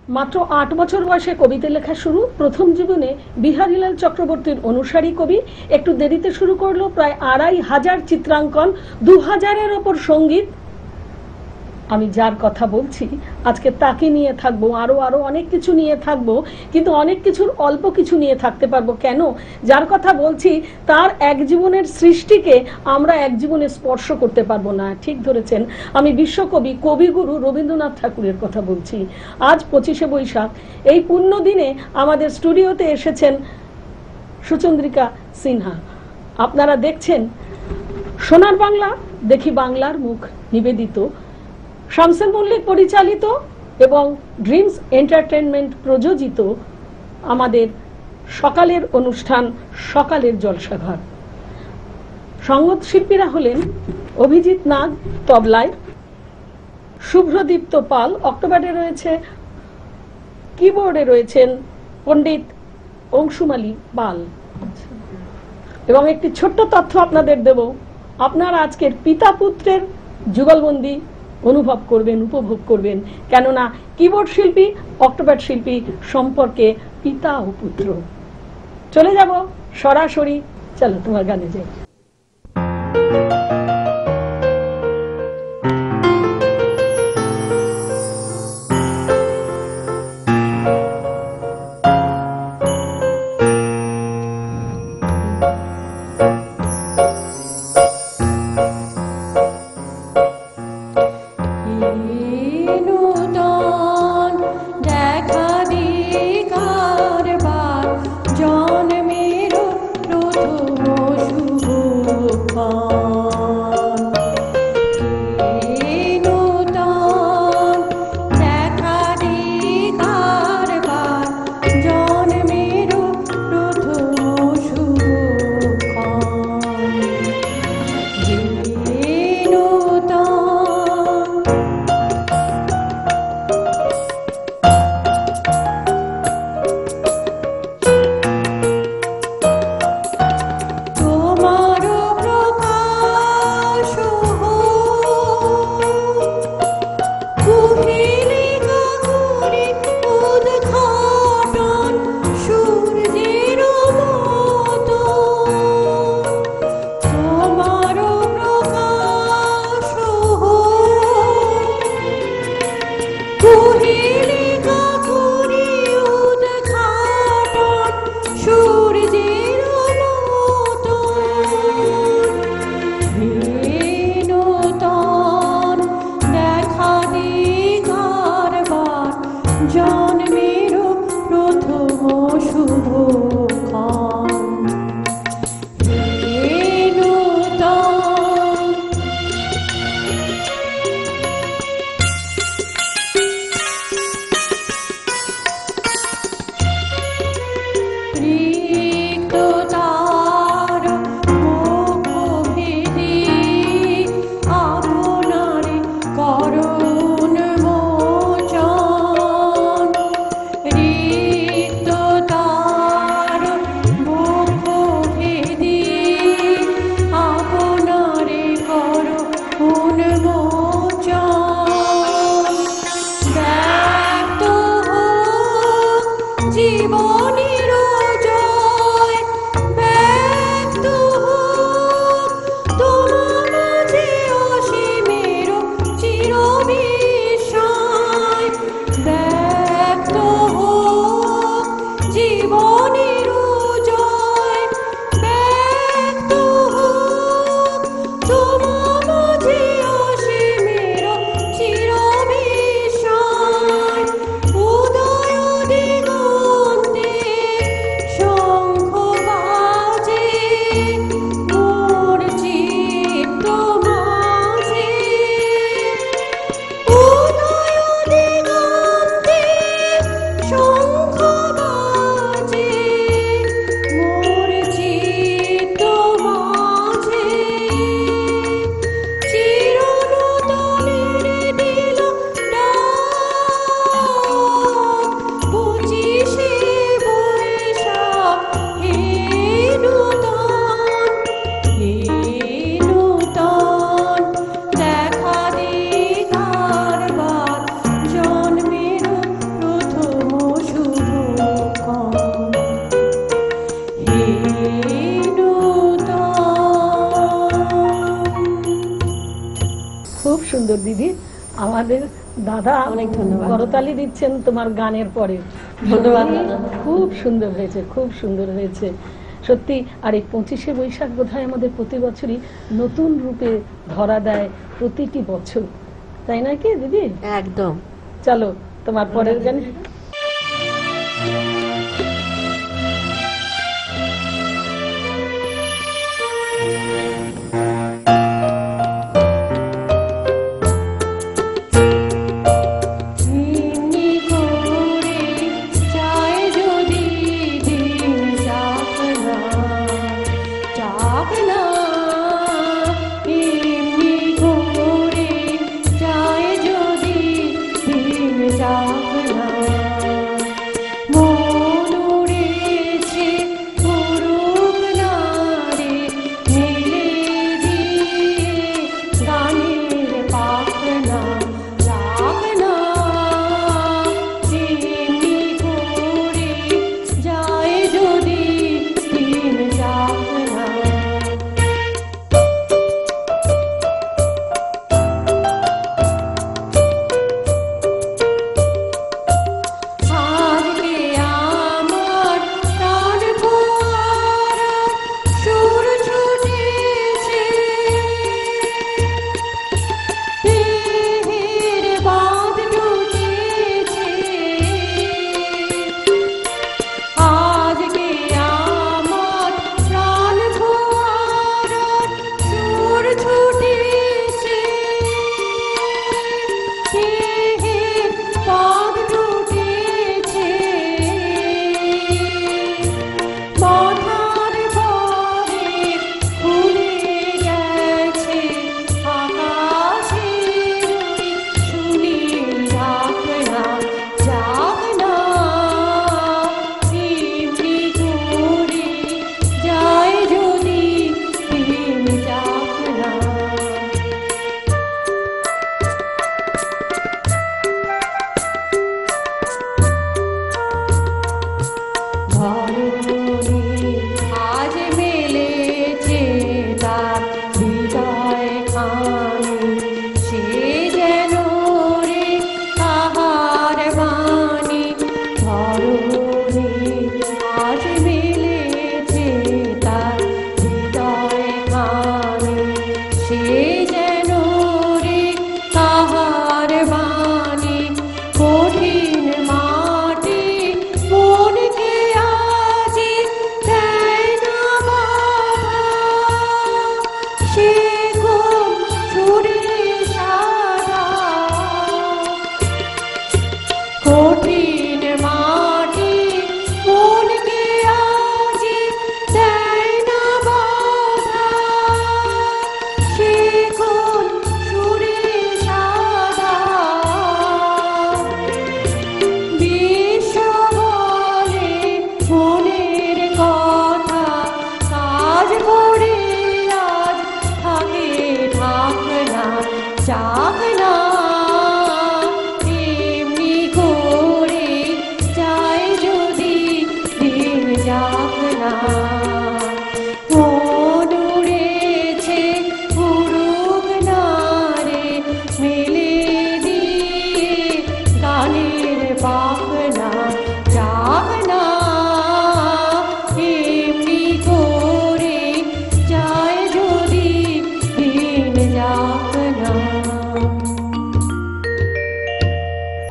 মাত্র ৮ বছর বয়সে কবিতা লেখা শুরু, প্রথম জীবনে বিহারীলাল চক্রবর্তীর অনুসারী কবি, একটু দেরিতে শুরু করলো, প্রায় ২৫০০ চিত্রাঙ্কন, ২০০০-এর ওপর সঙ্গীত। আমি যার কথা বলছি আজকে তাকে নিয়ে থাকবো, আরো অনেক কিছু নিয়ে থাকবো, কিন্তু অনেক কিছুর অল্প কিছু নিয়ে থাকতে পারবো। কেন? যার কথা বলছি তার এক জীবনের সৃষ্টিকে আমরা এক জীবনে স্পর্শ করতে পারবো না। ঠিক ধরেছেন, আমি বিশ্বকবি, কবিগুরু রবীন্দ্রনাথ ঠাকুরের কথা বলছি। আজ 25শে বৈশাখ, এই পুণ্য দিনে আমাদের স্টুডিওতে এসেছেন সুচন্দ্রিকা সিনহা। আপনারা দেখছেন সোনার বাংলা, দেখি বাংলার মুখ নিবেদিত, শামসুল মল্লিক পরিচালিত এবং ড্রিমস এন্টারটেইনমেন্ট প্রযোজিত আমাদের সকালের অনুষ্ঠান সকালের জলসাঘর। সঙ্গীত শিল্পীরা হলেন অভিজিৎ নাগ তবলায়, শুভ্রদীপ্ত পাল অক্টোপাডে রয়েছে, কিবোর্ডে রয়েছেন পণ্ডিত অংশুমালী পাল। এবং একটি ছোট্ট তথ্য আপনাদের দেব, আপনারা আজকের পিতা পুত্রের যুগলবন্দি অনুভব করবেন, উপভোগ করবেন, কেননা কিবোর্ড শিল্পী অক্টোপাড শিল্পী সম্পর্কে পিতা ও পুত্র। চলে যাব সরাসরি, চলো তোমার গানে যাই। রিক্ততার সুন্দর দিদি। আমাদের দাদা অনেক ধন্যবাদ। করতালি দিচ্ছেন তোমার গানের পরে। ধন্যবাদ দাদা। খুব সুন্দর হয়েছে, খুব সুন্দর হয়েছে সত্যি। আর এই 25শে বৈশাখ বোধহয় আমাদের প্রতি বছরই নতুন রূপে ধরা দেয়, প্রতিটি বছর, তাই না কি দিদি? একদম। চলো তোমার পরের গান।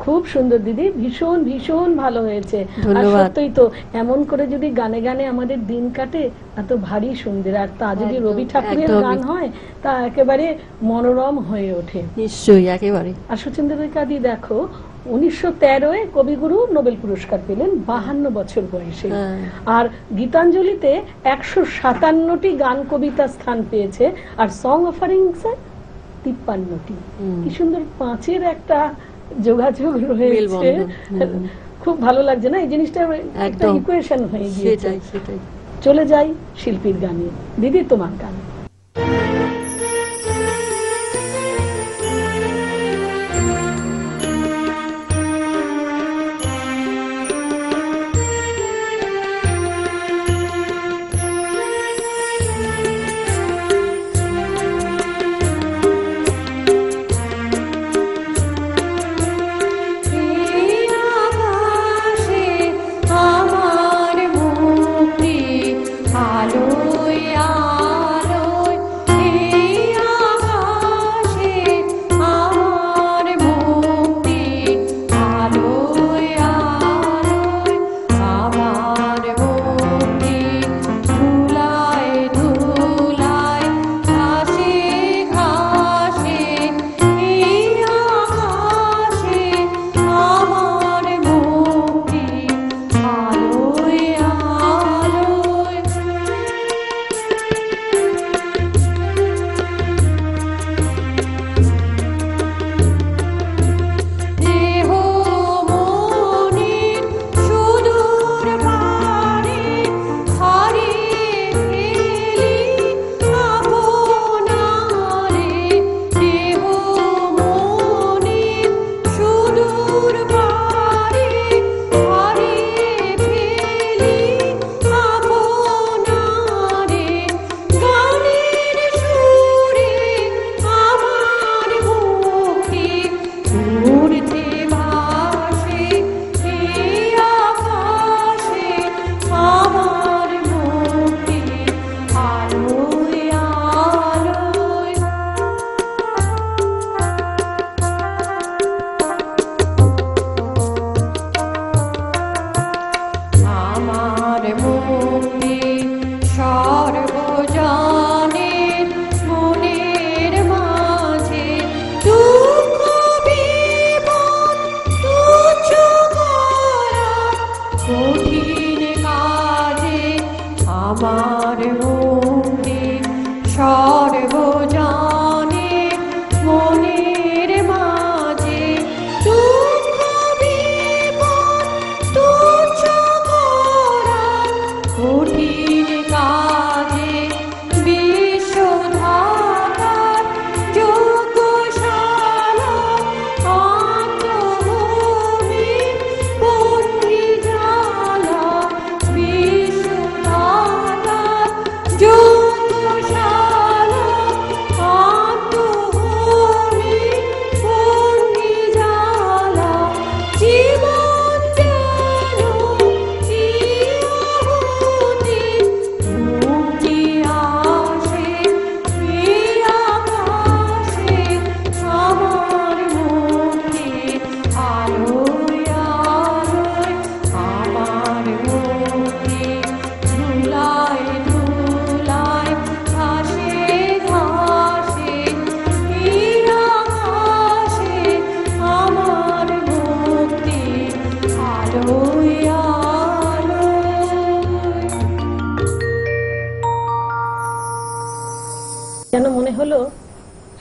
খুব সুন্দর দিদি, ভীষণ ভীষণ ভালো হয়েছে। আর সত্যই তো এমন করে যদি গানে গানে আমাদের দিন কাটে তা তো ভারী সুন্দর। আর তা যদি রবি ঠাকুরের গান হয় তা একেবারে মনোরম হয়ে ওঠে। নিশ্চয়ই, একেবারে। আর সুচেন্দ্রিকা দি দেখো 1913-এ কবিগুরু নোবেল পুরস্কার পেলেন 52 বছর বয়সে। আর গীতাঞ্জলিতে 157টি গান কবিতা স্থান পেয়েছে। আর সং অফারিংসে 53টি। কি সুন্দর পাঁচের একটা যোগাযোগ রয়েছে। খুব ভালো লাগছে না এই জিনিসটা? একটা ইকুয়েশন হয়ে গিয়েছে। চলে যাই শিল্পীর গানে। দিদি তোমার গান।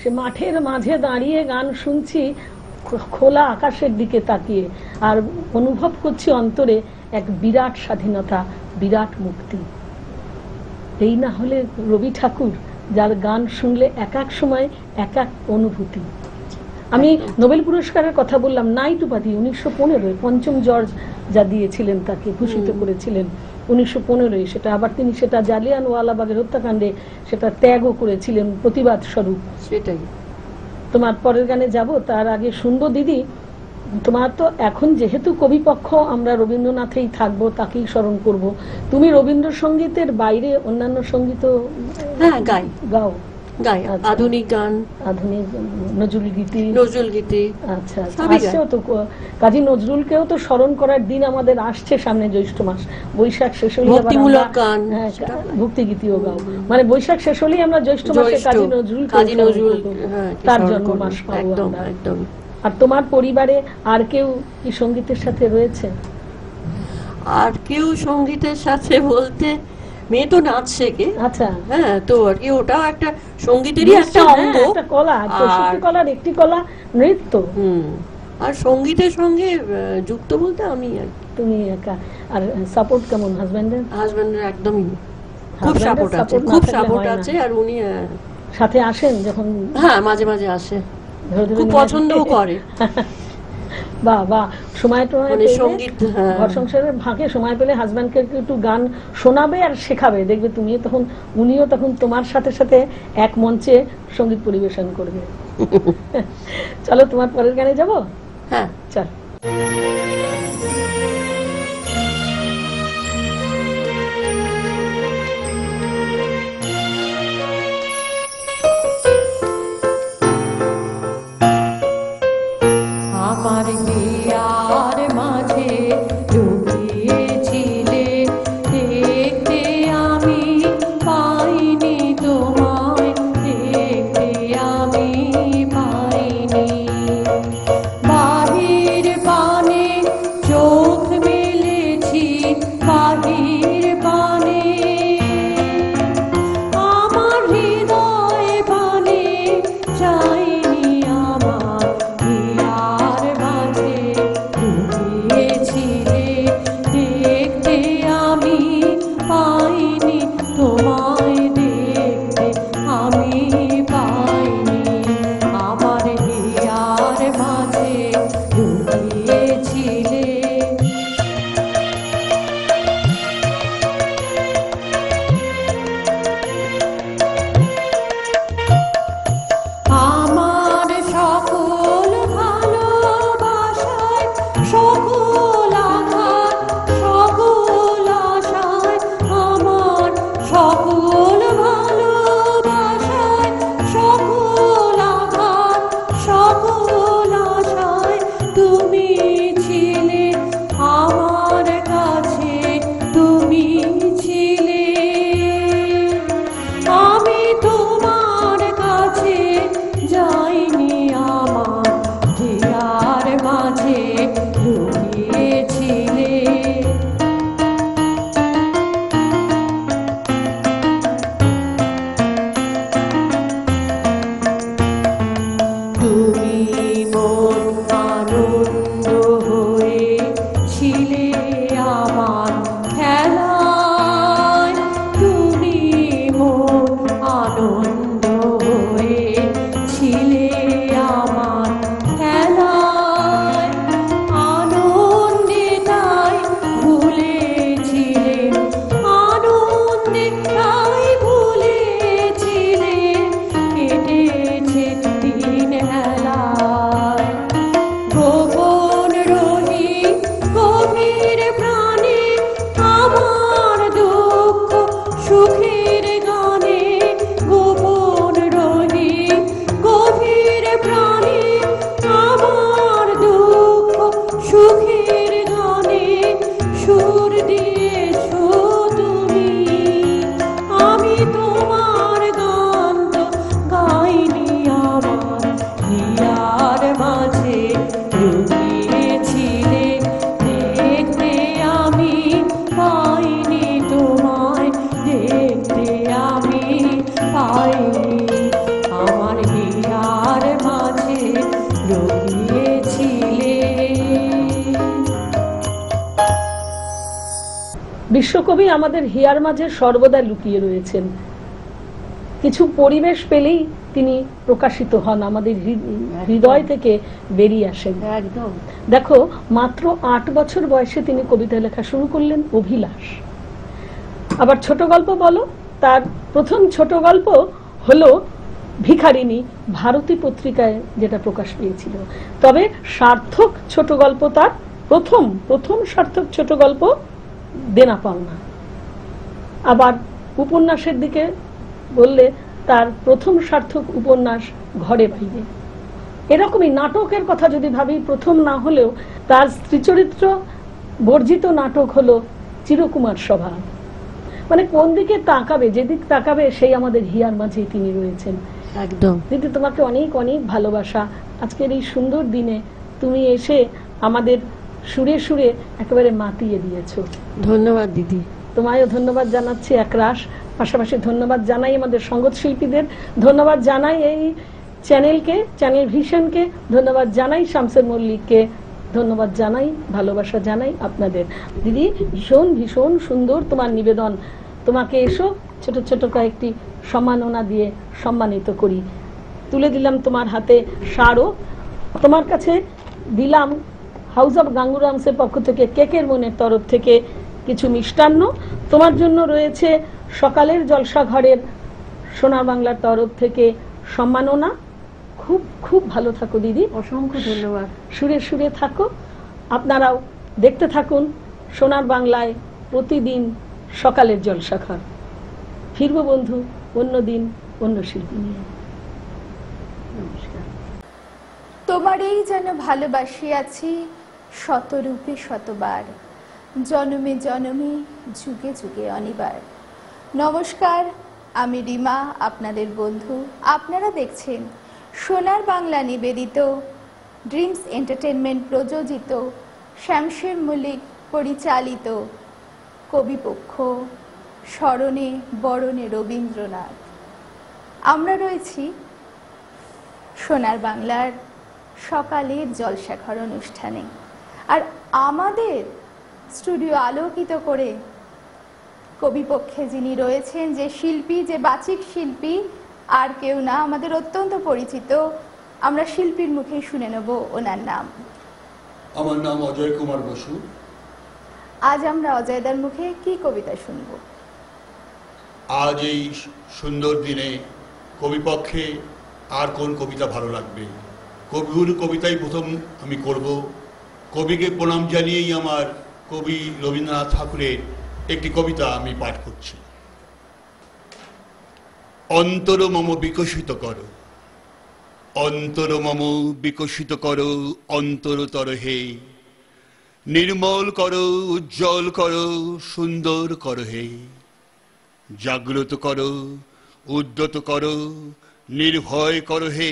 সে মাঠের মাঝে দাঁড়িয়ে গান শুনছি খোলা আকাশের দিকে তাকিয়ে, আর অনুভব করছি অন্তরে এক বিরাট স্বাধীনতা, বিরাট মুক্তি। এই না হলে রবি ঠাকুর, যার গান শুনলে এক এক সময় এক এক অনুভূতি। আমি নোবেল পুরস্কারের কথা বললাম, নাইট উপাধি 1915 পঞ্চম জর্জ যা দিয়েছিলেন তাকে ভূষিত করেছিলেন 1915, সেটা আবার তিনি সেটা জালিয়ানওয়ালাবাগের হত্যাকাণ্ডে সেটা ত্যাগও করেছিলেন প্রতিবাদ স্বরূপ। সেটাই। তোমার পরের গানে যাব, তার আগে শুনবো দিদি, তোমার তো এখন যেহেতু কবিপক্ষ, আমরা রবীন্দ্রনাথেই থাকবো, তাকেই স্মরণ করব। তুমি রবীন্দ্রসঙ্গীতের বাইরে অন্যান্য সঙ্গীত হ্যাঁ গাই, গাও? গাই আধুনিক গান, আধুনিক নজরুল গীতি। নজরুল গীতি। আচ্ছা, আসছেও তো কাজী নজরুলকেও তো স্মরণ করার দিন আমাদের আসছে সামনে, জ্যৈষ্ঠ মাস। বৈশাখ শেষ হলেই ভক্তিমূলক গান, ভক্তি গীতিও গাও, মানে বৈশাখ শেষ হলেই আমরা জ্যৈষ্ঠ মাসে কাজী নজরুল তার জন্ম মাস পাবো আমরা। একদম। আর তোমার পরিবারে আর কেউ কি সঙ্গীতের সাথে রয়েছে? আর কেউ সঙ্গীতের সাথে বলতে, মেয়ে তো নাচ শেখে। আচ্ছা, হ্যাঁ, তো আর কি ওটাও একটা সঙ্গীতেরই একটা অঙ্গ, একটা কলা, প্রশিক্ষণ কলার একটি কলা নৃত্য। আর সঙ্গীতের সঙ্গে যুক্ত বলতে আমি আর তুমি একা। আর সাপোর্ট কেমন হাজবেন্ডের? হাজবেন্ডের একদমই খুব সাপোর্ট আছে, খুব সাপোর্ট আছে। আর উনি সাথে আসেন যখন? হ্যাঁ, মাঝে মাঝে আসে, খুব পছন্দও করে। বাহ বাহ, সময় মানে সঙ্গীত, ঘর সংসারের ফাঁকে সময় পেলে হাজব্যান্ডকে একটু গান শোনাবে আর শেখাবে, দেখবে তুমিও তখন, উনিও তখন তোমার সাথে সাথে এক মঞ্চে সঙ্গীত পরিবেশন করবে। চলো তোমার পরের গানে যাব। হ্যাঁ চল। আমার হিয়ার মাঝে লুকিয়েছিলে, দেখতে আমি পাইনি তোমায়, দেখতে আমি পাইনি। বাহির পানে চোখ মেলেছি, বাহির পানে আমার হৃদয় পানে চাইনি, আমার হিয়ার মাঝে লুকিয়েছিলে, দেখতে আমি পাইনি তোমায়, দেখতে আমি পাইনি। আমার হিয়ার মাঝে লুকিয়েছিলে। আমার সকল ভালোবাসায়, সকল আঘাত, সকল আশায়, আমার সকল ভালোবাসায়, সকল আঘাত, সকল আশায় তুমি ছিলে আমার কাছে, তুমি ছিলে। আমি তোমার কাছে যাইনি, আমার হিয়ার মাঝে লুকিয়েছি। বিশ্বকবি আমাদের হিয়ার মাঝে সর্বদা লুকিয়ে রয়েছেন। কিছু পরিবেশ পেলেই তিনি প্রকাশিত হন, আমাদের হৃদয় থেকে বেরিয়ে আসেন। একদম। দেখো, মাত্র 8 বছর বয়সে তিনি কবিতা লেখা শুরু করলেন, অভিলাষ। আবার ছোট গল্প বলো, তার প্রথম ছোট গল্প হলো ভিখারিনী, ভারতী পত্রিকায় যেটা প্রকাশ পেয়েছিল। তবে সার্থক ছোট গল্প তার প্রথম সার্থক ছোট গল্প দেনা পাওনা। আবার উপন্যাসের দিকে বললে তার প্রথম সার্থক উপন্যাস ঘরে বাইরে। এরকমই নাটকের কথা যদি ভাবি, প্রথম না হলেও তার স্ত্রীচরিত্র বর্জিত নাটক হলো চিরকুমার সভা। মানে কোন দিকে তাকাবে, যেদিক তাকাবে সেই আমাদের হিয়ার মাঝেই তিনি রয়েছেন। একদম। দিদি, তোমাকে অনেক অনেক ভালোবাসা। আজকের এই সুন্দর দিনে তুমি এসে আমাদের সুরে সুরে একেবারে মাতিয়ে দিয়েছো। ধন্যবাদ দিদি। তোমায়ও ধন্যবাদ জানাচ্ছি একরাশ। পাশাপাশি ধন্যবাদ জানাই আমাদের সঙ্গীত শিল্পীদের, ধন্যবাদ জানাই এই চ্যানেলকে, চ্যানেল ভিশনকে, ধন্যবাদ জানাই শামসের মল্লিককে, ধন্যবাদ জানাই, ভালোবাসা জানাই আপনাদের। দিদি, ভীষণ ভীষণ সুন্দর তোমার নিবেদন। তোমাকে এসো ছোট ছোট কয়েকটি সম্মাননা দিয়ে সম্মানিত করি। তুলে দিলাম তোমার হাতে শাড়ও, তোমার কাছে দিলাম হাউস অফ গাঙ্গুরামসের পক্ষ থেকে, কেকের মনের তরফ থেকে কিছু মিষ্টান্ন। তোমার জন্য রয়েছে সকালের জলসাঘরের সোনার বাংলার তরফ থেকে সম্মাননা। খুব খুব ভালো থাকো দিদি, অসংখ্য ধন্যবাদ। সুরে সুরে থাকো। আপনারাও দেখতে থাকুন সোনার বাংলায় প্রতিদিন সকালের জলসাঘর। ফিরবো বন্ধু অন্য দিন অন্য শিল্পী নিয়ে। নমস্কার। তোমারেই যেন ভালোবাসিয়াছি শতরূপে শতবার, জনমে জনমে যুগে যুগে অনিবার। নমস্কার, আমি রিমা, আপনাদের বন্ধু। আপনারা দেখছেন সোনার বাংলা নিবেদিত, ড্রিমস এন্টারটেনমেন্ট প্রযোজিত, শামসের মল্লিক পরিচালিত কবিপক্ষ স্মরণে বরণে রবীন্দ্রনাথ। আমরা রয়েছি সোনার বাংলার সকালের জলসাঘর অনুষ্ঠানে, আর আমাদের স্টুডিও আলোকিত করে কবিপক্ষে যিনি রয়েছেন, যে শিল্পী, যে বাচিক শিল্পী, আর কেউ না, আমাদের অত্যন্ত পরিচিত। আমরা শিল্পীর মুখে শুনে নেব ওনার নাম। আমার নাম অজয় কুমার বসু। আজ আমরা অজয়দার মুখে কি কবিতা শুনব? আজ এই সুন্দর দিনে কবিপক্ষে আর কোন কবিতা ভালো লাগবে? কবিগুরু কবিতাই প্রথম আমি করব। কবিকে প্রণাম জানিয়েই আমার কবি রবীন্দ্রনাথ ঠাকুরের একটি কবিতা আমি পাঠ করছি। অন্তর মম বিকশিত করো, অন্তর মম বিকশিত করো, অন্তরতর হে, নির্মল করো, উজ্জ্বল করো, সুন্দর করো হে, জাগ্রত করো, উদ্যত করো, নির্ভয় করো হে,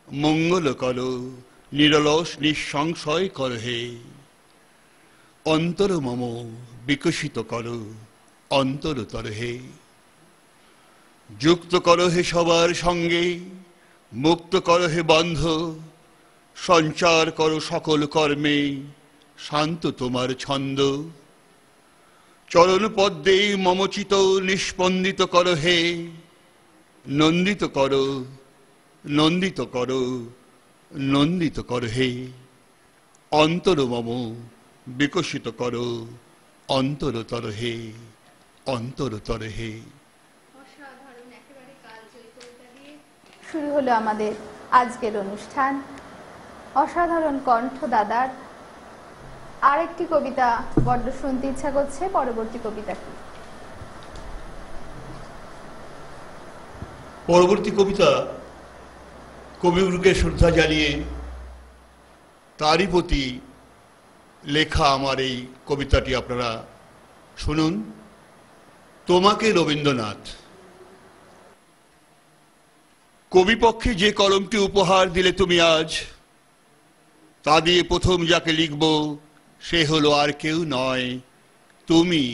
মঙ্গল করো, নিরলস নিঃসংশয় করো হে। অন্তর মম বিকশিত করো, অন্তরতর হে, যুক্ত করো হে সবার সঙ্গে, মুক্ত করো হে বন্ধ, সঞ্চার করো সকল কর্মে, শান্ত তোমার ছন্দ, চরণ পদ্মে মমচিত নিষ্পন্দিত করো হে, নন্দিত করো, নন্দিত করো, নন্দিত করো হে। অন্তর মম বিকশিত করো, অন্তরতর হে, অন্তরতর হে। শুরু হলো আমাদের আজকের অনুষ্ঠান। অসাধারণ কণ্ঠ দাদার। আরেকটি কবিতা বড্ড শুনতে ইচ্ছা করছে। পরবর্তী কবিতা কি? পরবর্তী কবিতা কবিগুরুকে শ্রদ্ধা জানিয়ে তারই প্রতি লেখা আমার এই কবিতাটি আপনারা শুনুন। তোমাকে রবীন্দ্রনাথ। কবিপক্ষে যে কলমটি উপহার দিলে তুমি আজ, তা দিয়ে প্রথম যাকে লিখব সে হলো আর কেউ নয়, তুমি,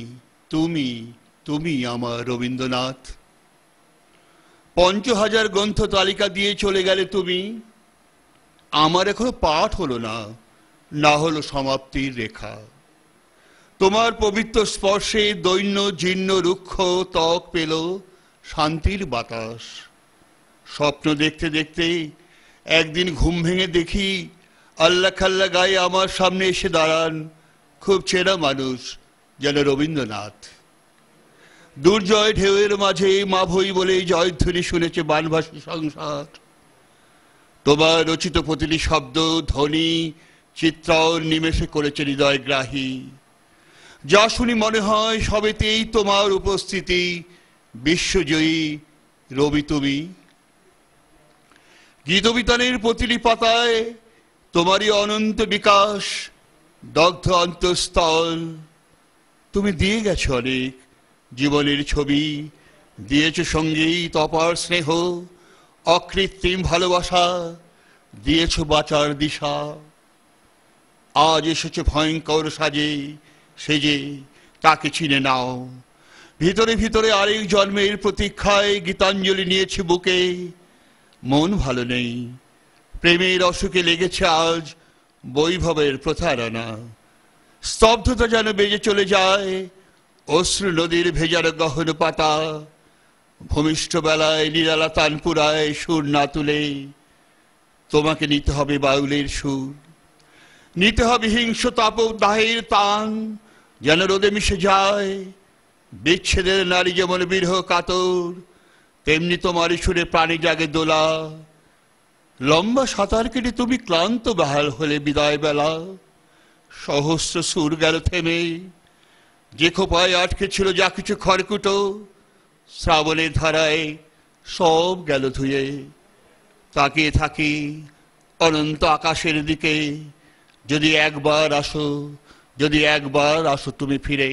তুমি, তুমি আমার রবীন্দ্রনাথ। ৫০০০ গ্রন্থ তালিকা দিয়ে চলে গেলে তুমি, আমার এখনো পাঠ হলো না, না হলো সমাপ্তির রেখা। তোমার পবিত্র স্পর্শে দৈন্য জীর্ণ রুক্ষ ত্বক পেল শান্তির বাতাস। স্বপ্ন দেখতে দেখতে একদিন ঘুম ভেঙে দেখি আল্লাহ খাল্লা গায়ে আমার সামনে এসে দাঁড়ান খুব চেনা মানুষ, যেন রবীন্দ্রনাথ। দুর্জয় ঢেউয়ের মাঝে মা ভই বলে জয়ধ্বনি শুনেছে বানভাসী সংসার। তোমার রচিত প্রতিটি শব্দ ধ্বনি চিত্রায়ন নিমেষে করেছে হৃদয়গ্রাহী। যা শুনি মনে হয় সবেতেই তোমার উপস্থিতি, বিশ্বজয়ী রবি তুমি। গীতবিতানের প্রতিটি পাতায় তোমারই অনন্ত বিকাশ, দগ্ধ অন্তঃস্থল। তুমি দিয়ে গেছো অনেক জীবনের ছবি, দিয়েছ সঙ্গীত অপার স্নেহ, অকৃত্রিম ভালোবাসা, দিয়েছ বাঁচার দিশা। আজ এসেছে ভয়ঙ্কর সাজে সেজে, তাকে চিনে নাও। ভিতরে ভিতরে আরেক জন্মের প্রতীক্ষায় গীতাঞ্জলি নিয়েছি বুকে। মন ভালো নেই, প্রেমের অসুখে লেগেছে আজ বৈভবের প্রতারণা। স্তব্ধতা যেন বেজে চলে যায় অশ্রু নদীর ভেজার গহন পাতা। ভূমিষ্ঠ বেলায় নিরালা তানপুরায় সুর না তুলে তোমাকে নিতে হবে বাউলের সুর, নিতে হবে হিংস তাপদাহের তান, যেন রোদে মিশে যায়। বিচ্ছেদের নারী যেমন বিরহ কাতর, তেমনি তোমার সুরে প্রাণী জাগে দোলা। লম্বা সাঁতার কেটে তুমি ক্লান্ত বেহাল হলে বিদায় বেলা। সহস্র সুর গেল থেমে, যে খোপায় আটকে ছিল যা কিছু খড়কুটো, শ্রাবণের ধারায় সব গেল ধুয়ে। তাকিয়ে থাকি অনন্ত আকাশের দিকে, যদি একবার আসো, যদি একবার আসো তুমি ফিরে।